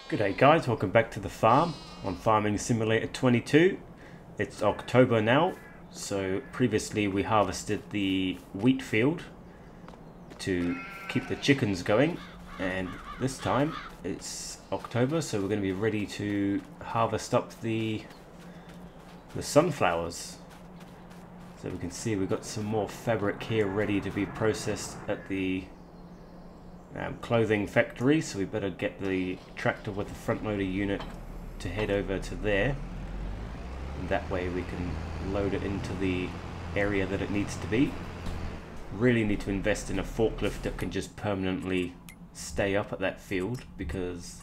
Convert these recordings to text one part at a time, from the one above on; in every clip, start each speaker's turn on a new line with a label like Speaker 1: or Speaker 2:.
Speaker 1: G'day guys, welcome back to the farm on Farming Simulator 22. It's October now, so previously we harvested the wheat field to keep the chickens going, and this time it's October, so we're going to be ready to harvest up the sunflowers. So we can see we've got some more fabric here ready to be processed at the clothing factory, so we better get the tractor with the front loader unit to head over to there, and that way we can load it into the area that it needs to be. Really need to invest in a forklift that can just permanently stay up at that field, because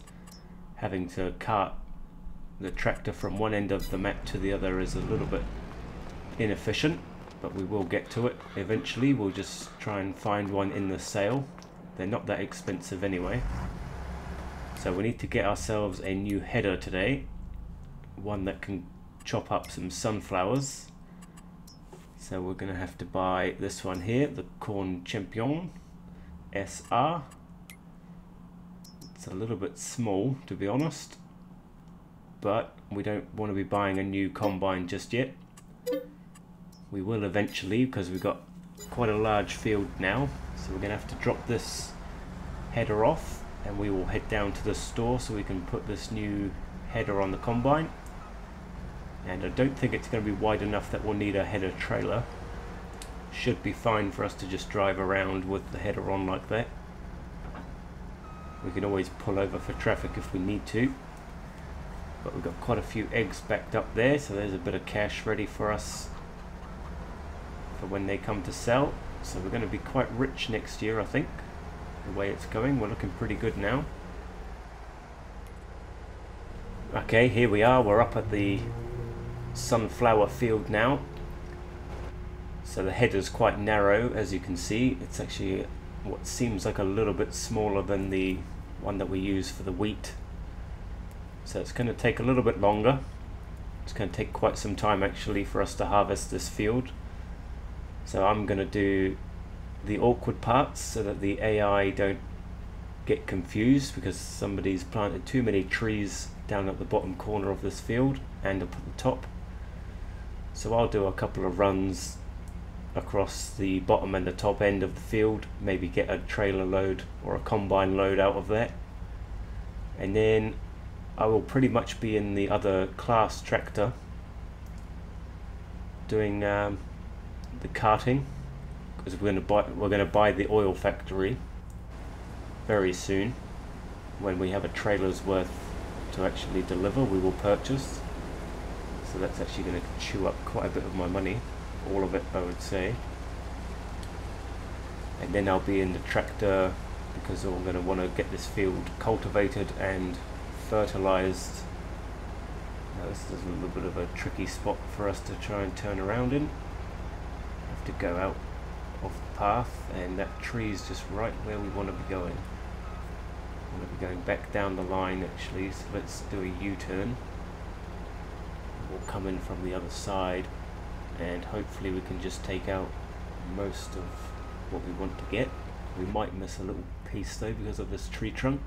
Speaker 1: having to cart the tractor from one end of the map to the other is a little bit inefficient, but we will get to it eventually. We'll just try and find one in the sale. They're not that expensive anyway. So we need to get ourselves a new header today, one that can chop up some sunflowers. So we're going to have to buy this one here, the Corn Champion SR. It's a little bit small, to be honest, but we don't want to be buying a new combine just yet. We will eventually, because we've got quite a large field now, so we're going to have to drop this header off and we will head down to the store so we can put this new header on the combine. And I don't think it's going to be wide enough that we'll need a header trailer. Should be fine for us to just drive around with the header on like that. We can always pull over for traffic if we need to, but we've got quite a few eggs backed up there, so there's a bit of cash ready for us for when they come to sell. So we're going to be quite rich next year, I think. The way it's going, we're looking pretty good now. Okay, here we are, we're up at the sunflower field now. So the header's quite narrow, as you can see. It's actually what seems like a little bit smaller than the one that we use for the wheat. So it's going to take a little bit longer. It's going to take quite some time actually for us to harvest this field. So I'm going to do the awkward parts so that the AI don't get confused, because somebody's planted too many trees down at the bottom corner of this field and up at the top. So I'll do a couple of runs across the bottom and the top end of the field, maybe get a trailer load or a combine load out of that, and then I will pretty much be in the other class tractor doing the carting, because we're going to buy the oil factory very soon. When we have a trailer's worth to actually deliver, we will purchase. So that's actually going to chew up quite a bit of my money, all of it I would say. And then I'll be in the tractor because we're going to want to get this field cultivated and fertilized. Now this is a little bit of a tricky spot for us to try and turn around in. Have to go out of the path, and that tree is just right where we want to be going. We want to be going back down the line actually, so let's do a U-turn. We'll come in from the other side, and hopefully we can just take out most of what we want to get. We might miss a little piece though because of this tree trunk.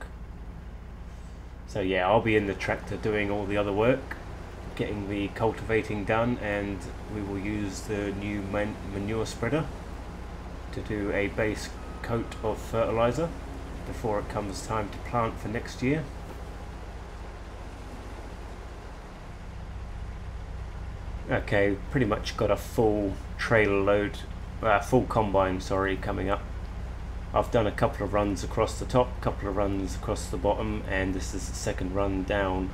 Speaker 1: So yeah, I'll be in the tractor doing all the other work, getting the cultivating done, and we will use the new manure spreader to do a base coat of fertilizer before it comes time to plant for next year. Okay, pretty much got a full trailer load, full combine, sorry, coming up. I've done a couple of runs across the top, a couple of runs across the bottom, and this is the second run down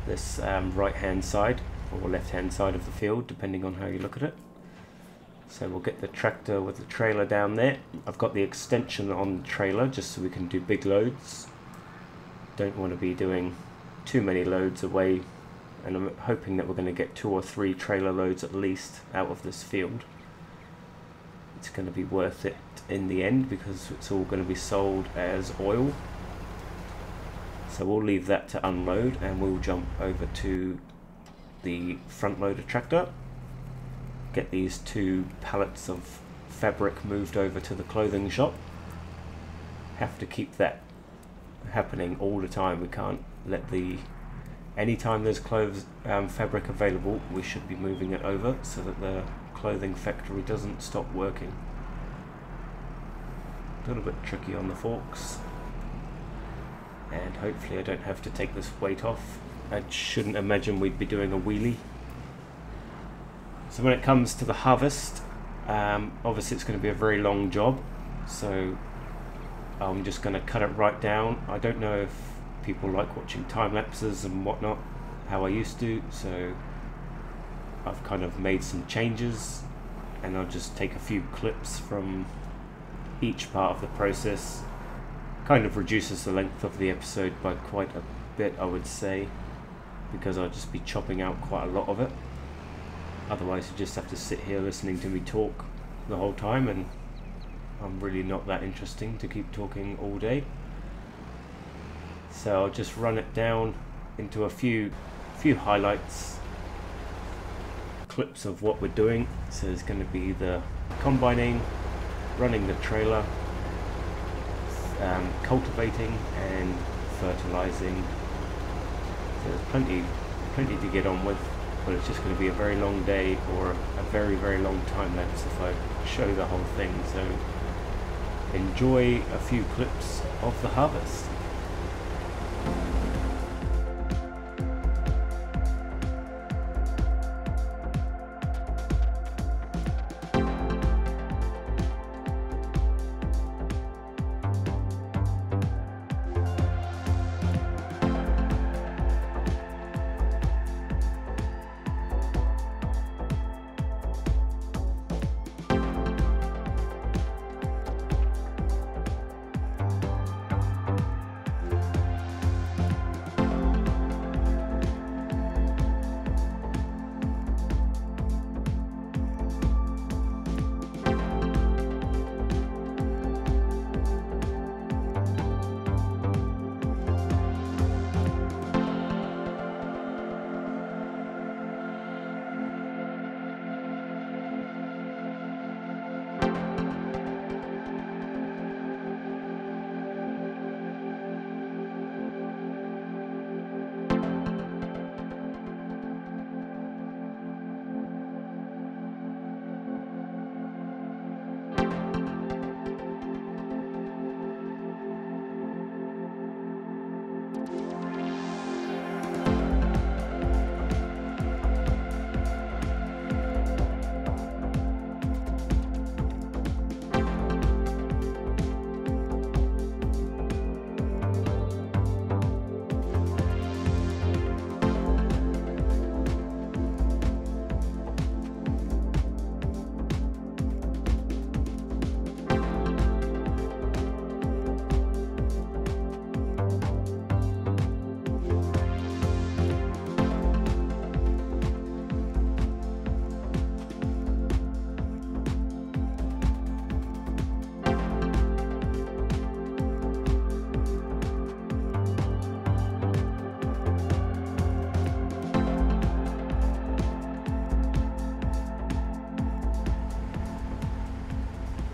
Speaker 1: this right hand side or left hand side of the field, depending on how you look at it. So we'll get the tractor with the trailer down there. I've got the extension on the trailer just so we can do big loads. Don't want to be doing too many loads away, and I'm hoping that we're going to get 2 or 3 trailer loads at least out of this field. It's going to be worth it in the end because it's all going to be sold as oil. So we'll leave that to unload and we'll jump over to the front loader tractor, get these 2 pallets of fabric moved over to the clothing shop. Have to keep that happening all the time. We can't let anytime there's clothes fabric available, we should be moving it over so that the clothing factory doesn't stop working. A little bit tricky on the forks, and hopefully I don't have to take this weight off. I shouldn't imagine we'd be doing a wheelie. So when it comes to the harvest, obviously it's going to be a very long job, so I'm just going to cut it right down. I don't know if people like watching time lapses and whatnot, how I used to, so I've kind of made some changes, and I'll just take a few clips from each part of the process. Kind of reduces the length of the episode by quite a bit, I would say, because I'll just be chopping out quite a lot of it. Otherwise you just have to sit here listening to me talk the whole time, and I'm really not that interesting to keep talking all day. So I'll just run it down into a few highlights, clips of what we're doing. So there's going to be the combining, running the trailer, cultivating and fertilizing. So there's plenty to get on with, but it's just going to be a very long day, or a very, very long time lapse if I show the whole thing. So enjoy a few clips of the harvest.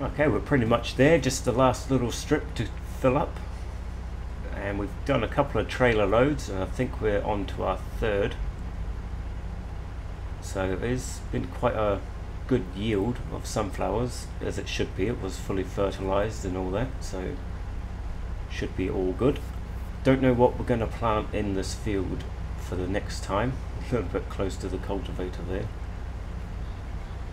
Speaker 1: Okay, we're pretty much there, just the last little strip to fill up, and we've done a couple of trailer loads, and I think we're on to our third. So it's been quite a good yield of sunflowers, as it should be. It was fully fertilized and all that, so should be all good. Don't know what we're going to plant in this field for the next time. A little bit close to the cultivator there.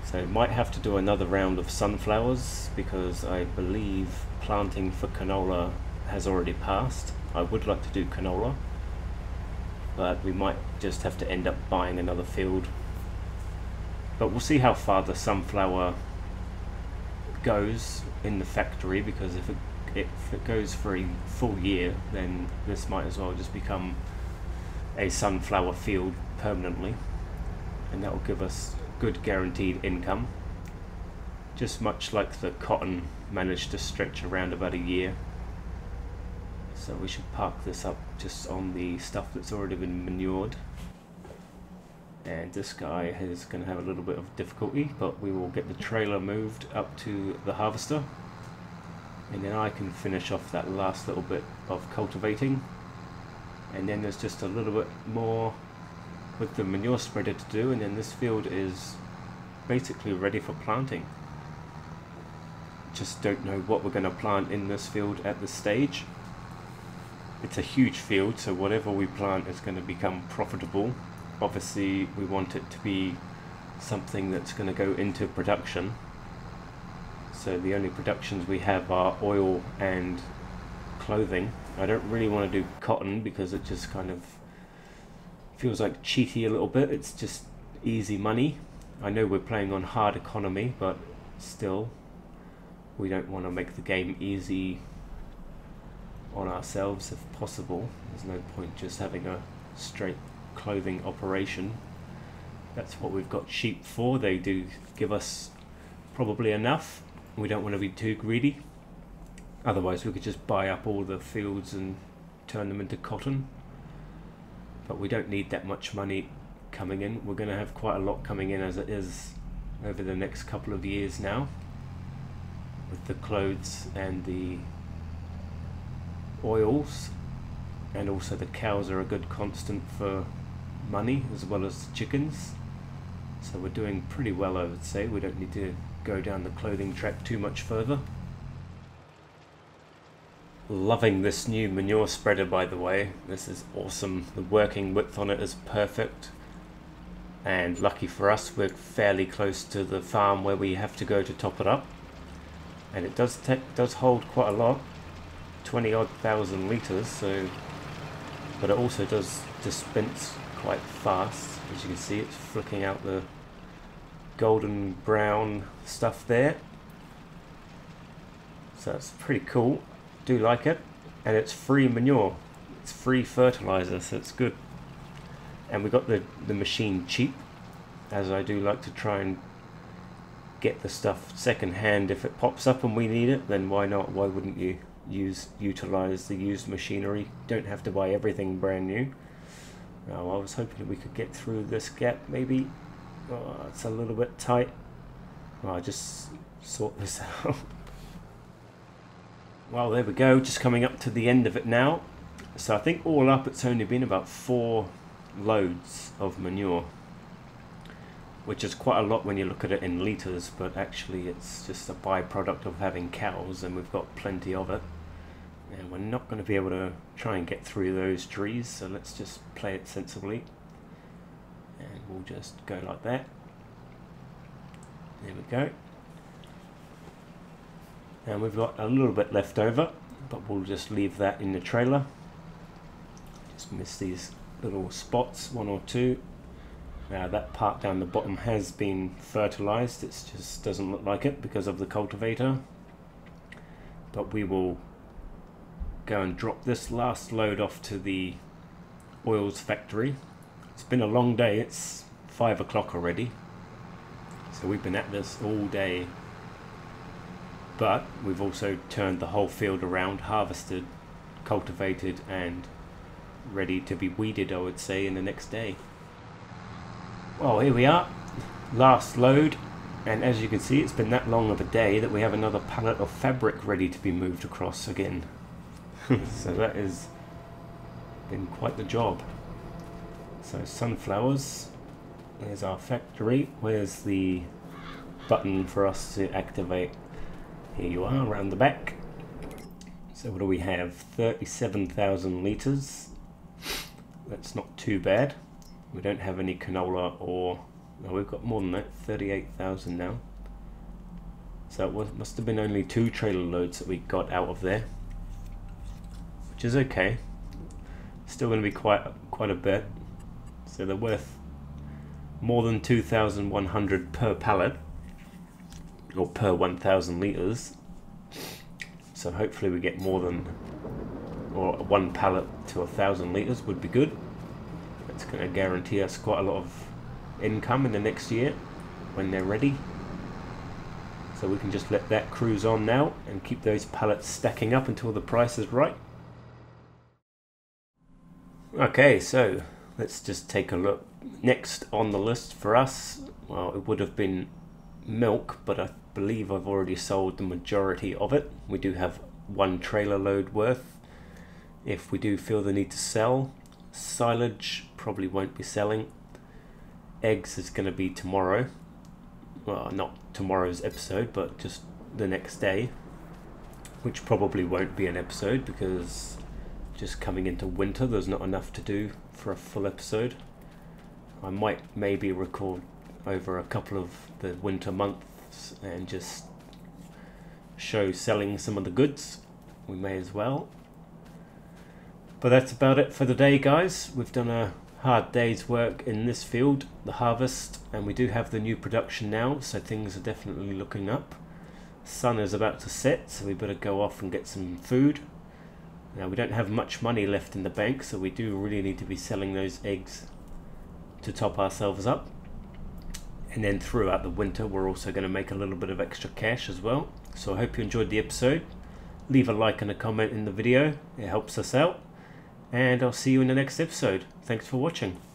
Speaker 1: So might have to do another round of sunflowers, because I believe planting for canola has already passed. I would like to do canola, but we might just have to end up buying another field. But we'll see how far the sunflower goes in the factory, because if it goes for a full year, then this might as well just become a sunflower field permanently, and that will give us good guaranteed income, just much like the cotton managed to stretch around about a year. So we should park this up just on the stuff that's already been manured, and this guy is going to have a little bit of difficulty, but we will get the trailer moved up to the harvester. and then I can finish off that last little bit of cultivating, and then there's just a little bit more with the manure spreader to do, and then this field is basically ready for planting. Just don't know what we're going to plant in this field at this stage. It's a huge field, so whatever we plant is going to become profitable. Obviously we want it to be something that's going to go into production. So the only productions we have are oil and clothing. I don't really want to do cotton because it just kind of feels like cheaty a little bit. It's just easy money. I know we're playing on hard economy, but still we don't want to make the game easy on ourselves if possible. There's no point just having a straight clothing operation. That's what we've got sheep for. They do give us probably enough. We don't want to be too greedy. Otherwise we could just buy up all the fields and turn them into cotton. But we don't need that much money coming in. We're going to have quite a lot coming in as it is over the next couple of years now, with the clothes and the oils, and also the cows are a good constant for money, as well as the chickens. So we're doing pretty well, I would say. We don't need to go down the clothing track too much further. Loving this new manure spreader, by the way. This is awesome. The working width on it is perfect, and lucky for us we're fairly close to the farm where we have to go to top it up, and it does hold quite a lot, 20 odd thousand litres, so, but it also does dispense quite fast. As you can see, it's flicking out the golden brown stuff there, so it's pretty cool. Do like it, and it's free manure, it's free fertilizer, so it's good. And we got the machine cheap, as I do like to try and get the stuff second hand. If it pops up and we need it, then why not? Why wouldn't you utilize the used machinery? Don't have to buy everything brand new. Now, I was hoping that we could get through this gap maybe. Oh, it's a little bit tight. Well, I'll just sort this out. Well, there we go, just coming up to the end of it now. So I think all up it's only been about 4 loads of manure, which is quite a lot when you look at it in litres, but actually it's just a byproduct of having cows, and we've got plenty of it. And we're not going to be able to try and get through those trees, so let's just play it sensibly. And we'll just go like that. There we go. And we've got a little bit left over, but we'll just leave that in the trailer. Just miss these little spots, 1 or 2. Now that part down the bottom has been fertilized, it just doesn't look like it because of the cultivator. But we will go and drop this last load off to the oils factory. It's been a long day, it's 5 o'clock already. So we've been at this all day. But we've also turned the whole field around, harvested, cultivated, and ready to be weeded, I would say, in the next day. Well, here we are, last load, and as you can see, it's been that long of a day that we have another pallet of fabric ready to be moved across again. So that has been quite the job. So sunflowers, there's our factory. Where's the button for us to activate? Here you are, around the back. So what do we have? 37,000 litres. That's not too bad. We don't have any canola or... No, we've got more than that, 38,000 now. So it must have been only 2 trailer loads that we got out of there, which is okay. Still going to be quite a bit. So they're worth more than 2,100 per pallet, or per 1,000 litres. So hopefully we get more than, or 1 pallet to 1,000 litres would be good. That's going to guarantee us quite a lot of income in the next year when they're ready. So we can just let that cruise on now and keep those pallets stacking up until the price is right. Okay, so let's just take a look. Next on the list for us, well, it would have been milk, but believe I've already sold the majority of it. We do have 1 trailer load worth. If we do feel the need to sell, silage probably won't be selling. Eggs is going to be tomorrow. Well, not tomorrow's episode, but just the next day, which probably won't be an episode because just coming into winter there's not enough to do for a full episode. I might maybe record over a couple of the winter months and just show selling some of the goods. We may as well. But that's about it for the day, guys. We've done a hard day's work in this field, the harvest, and we do have the new production now, so things are definitely looking up. Sun is about to set, so we better go off and get some food. Now we don't have much money left in the bank, so we do really need to be selling those eggs to top ourselves up. And then throughout the winter we're also going to make a little bit of extra cash as well. So I hope you enjoyed the episode. Leave a like and a comment in the video, it helps us out. And I'll see you in the next episode. Thanks for watching.